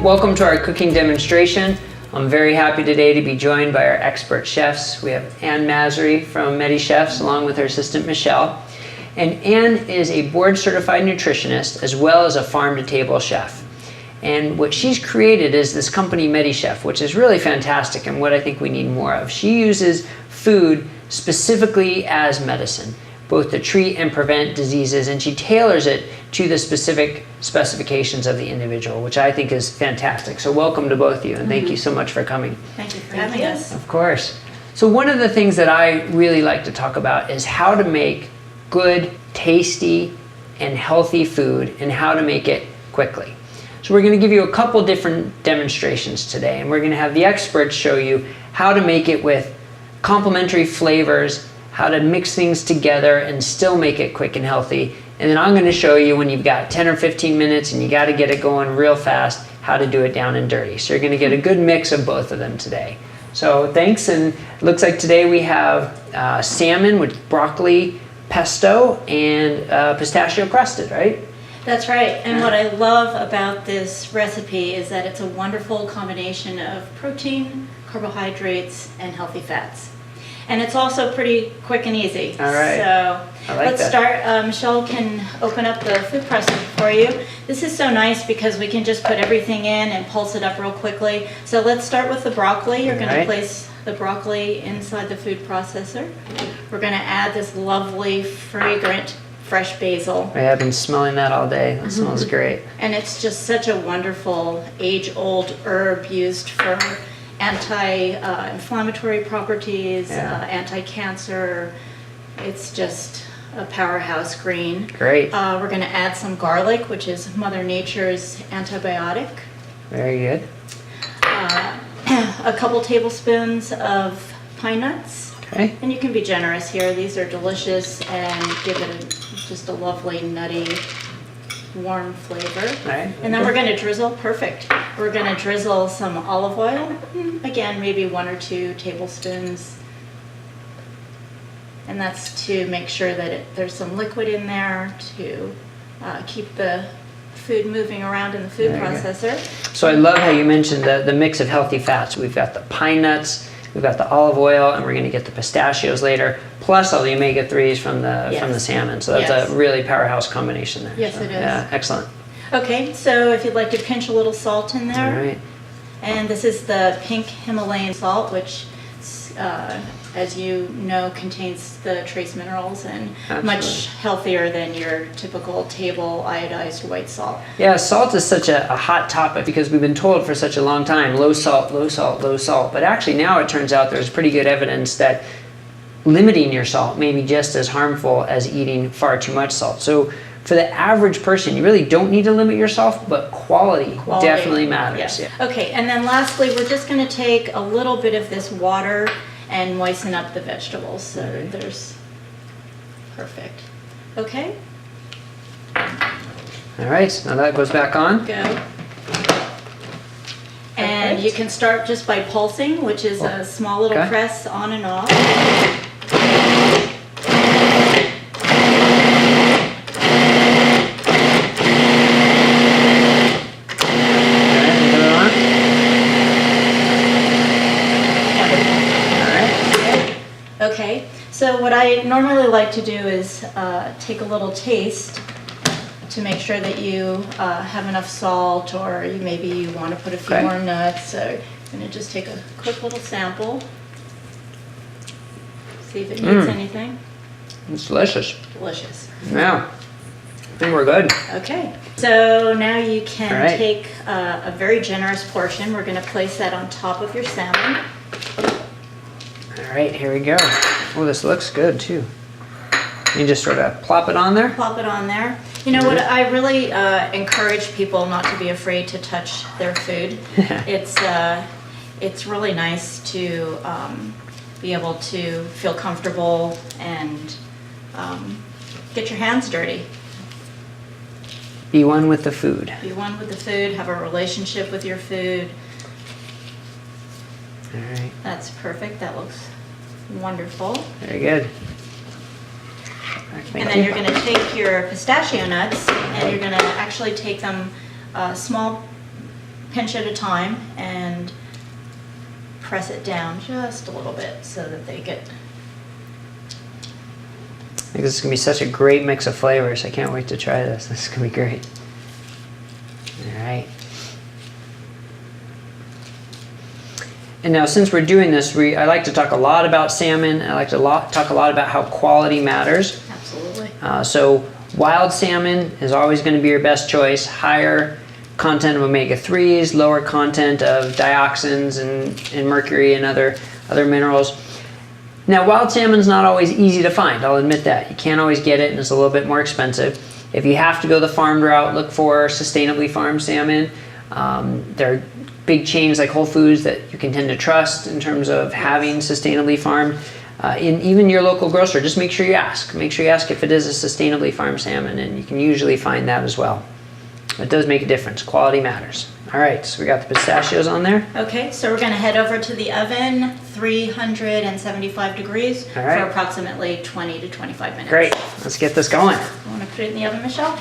Welcome to our cooking demonstration. I'm very happy today to be joined by our expert chefs. We have Ann Masri from Medi Chefs along with her assistant Michelle. And Ann is a board certified nutritionist as well as a farm to table chef. And what she's created is this company Medi Chef, which is really fantastic and what I think we need more of. She uses food specifically as medicine, both to treat and prevent diseases, and she tailors it to the specific specifications of the individual, which I think is fantastic. So welcome to both of you, and thank you so much for coming. Thank you for having us. Of course. So one of the things that I really like to talk about is how to make good, tasty, and healthy food, and how to make it quickly. So we're going to give you a couple different demonstrations today, and we're going to have the experts show you how to make it with complementary flavors, how to mix things together and still make it quick and healthy. And then I'm going to show you when you've got 10 or 15 minutes and you got to get it going real fast, how to do it down and dirty. So you're going to get a good mix of both of them today. So thanks, and it looks like today we have salmon with broccoli pesto and pistachio crusted, right? That's right, and what I love about this recipe is that it's a wonderful combination of protein, carbohydrates, and healthy fats. And it's also pretty quick and easy. All right. So let's start. Michelle can open up the food processor for you. This is so nice because we can just put everything in and pulse it up real quickly. So let's start with the broccoli. You're going to place the broccoli inside the food processor. We're going to add this lovely, fragrant, fresh basil. I've been smelling that all day. That smells great. And it's just such a wonderful age-old herb used for anti-inflammatory properties, anti-cancer. It's just a powerhouse green. Great. We're going to add some garlic, which is Mother Nature's antibiotic. Very good. A couple tablespoons of pine nuts. Okay. And you can be generous here. These are delicious and give it just a lovely, nutty, warm flavor. Right. And then we're going to drizzle, perfect. We're going to drizzle some olive oil, again, maybe 1 or 2 tablespoons. And that's to make sure that there's some liquid in there to keep the food moving around in the food processor. So I love how you mentioned the mix of healthy fats. We've got the pine nuts, we've got the olive oil, and we're going to get the pistachios later, plus all the omega-3s from the salmon. So that's a really powerhouse combination there. Yes, it is. Yeah, excellent. Okay, so if you'd like to pinch a little salt in there. All right. And this is the pink Himalayan salt, which, as you know, contains the trace minerals and much healthier than your typical table iodized white salt. Yeah, salt is such a hot topic because we've been told for such a long time, low salt, low salt, low salt. But actually now it turns out there's pretty good evidence that limiting your salt may be just as harmful as eating far too much salt. So for the average person, you really don't need to limit your salt, but quality definitely matters. Yes. Yeah. Okay, and then lastly, we're just going to take a little bit of this water and moisten up the vegetables. So there's perfect. Okay. All right, now that goes back on. Go. And you can start just by pulsing, which is a small little press on and off. Okay, so what I normally like to do is take a little taste to make sure that you have enough salt, or maybe you want to put a few more nuts. So I'm going to just take a quick little sample, see if it needs anything. It's delicious. Delicious. Yeah, I think we're good. Okay, so now you can take a very generous portion. We're going to place that on top of your salmon. All right, here we go. Oh, this looks good too. You just sort of plop it on there? Plop it on there. You know what, I really encourage people not to be afraid to touch their food. It's really nice to be able to feel comfortable and get your hands dirty. Be one with the food. Be one with the food, have a relationship with your food. All right. That's perfect. That looks wonderful. Very good. And then you're going to take your pistachio nuts and you're going to actually take them small pinch at a time and press it down just a little bit so that they get... I think this is going to be such a great mix of flavors. I can't wait to try this. This is going to be great. All right. And now since we're doing this, I like to talk a lot about salmon. I like to talk a lot about how quality matters. Absolutely. So wild salmon is always going to be your best choice. Higher content of omega-3s, lower content of dioxins and mercury and other minerals. Now, wild salmon is not always easy to find, I'll admit that. You can't always get it, and it's a little bit more expensive. If you have to go the farmed route, look for sustainably farmed salmon. There are big chains like Whole Foods that you can tend to trust in terms of having sustainably farmed. In even your local grocer, just make sure you ask. Make sure you ask if it is a sustainably farmed salmon, and you can usually find that as well. It does make a difference. Quality matters. All right, so we got the pistachios on there. Okay, so we're going to head over to the oven, 375 degrees for approximately 20 to 25 minutes. Great. Let's get this going. You want to put it in the oven, Michelle?